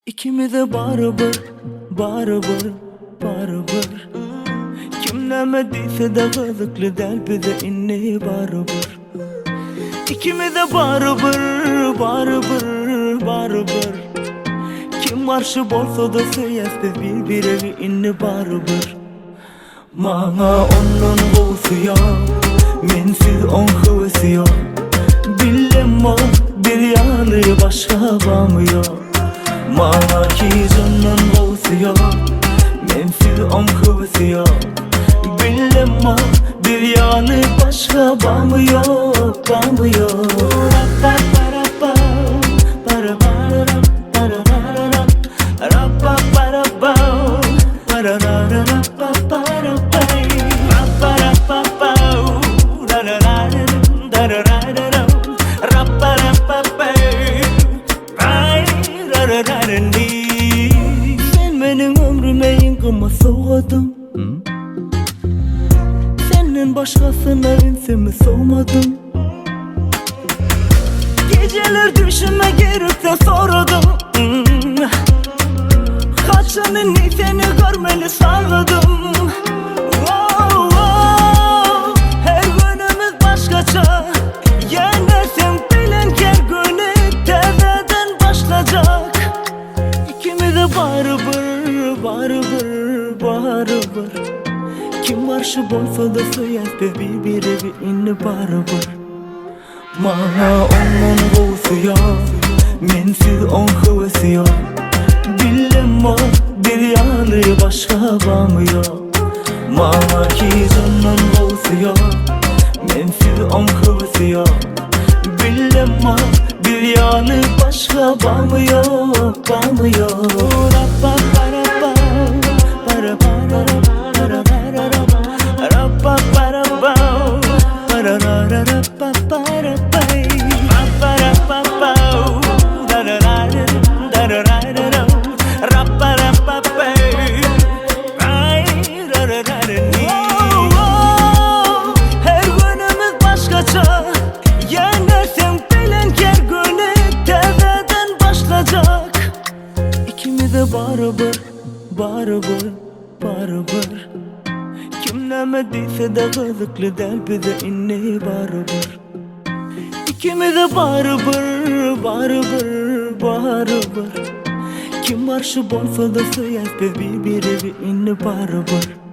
İkimiz de baribir, baribir, baribir. Kim nima deyse de qiziqli dal biza inni baribir. İkimiz de baribir, baribir, baribir. Kim qarshi bo'lsa da suyasiz bir-biriga inni baribir. Mana onun bo'lsa yo'q, mensiz on havasi yo'q. Bilemmo bir yali boshqa bormi yo'q. Mana ki canın bo'lsa yo'q, mensiz on havasi yo'q. Bilemmo bir yali boshqa bormi yo'q, bormi yo'q. Sen benim ömrüme yıngıma soğudun. Senin başkasına insemi soğumadım. Geceler düşüme girip sordum. Kaçanın seni görmeli sarıldım. Her günümüz başkaça. Yenersen bilen her günü tezeden başlayacak. İkimiz de baribir, baribir, baribir. Kim qarshi bo'lsa da suyasiz bir-biriga inni baribir. Mana onun bo'lsa yo'q, mensiz on havasi yo'q. Bilemmo bir yali boshqa bormi yo'q. Mana ki canın bo'lsa yo'q, mensiz on havasi yo'q. Bilemmo bir yali boshqa bormi yo'q, bormi yo'q. Her günümüz başkaça. Yenersen bilen her günü tezeden başlayacak. İkimiz de baribir, baribir, baribir. Kim nima deyse de qiziqli dal biza inni baribir. İkimiz de baribir, baribir, baribir. Kim qarshi bo'lsa da suyasiz bir-biriga inni baribir.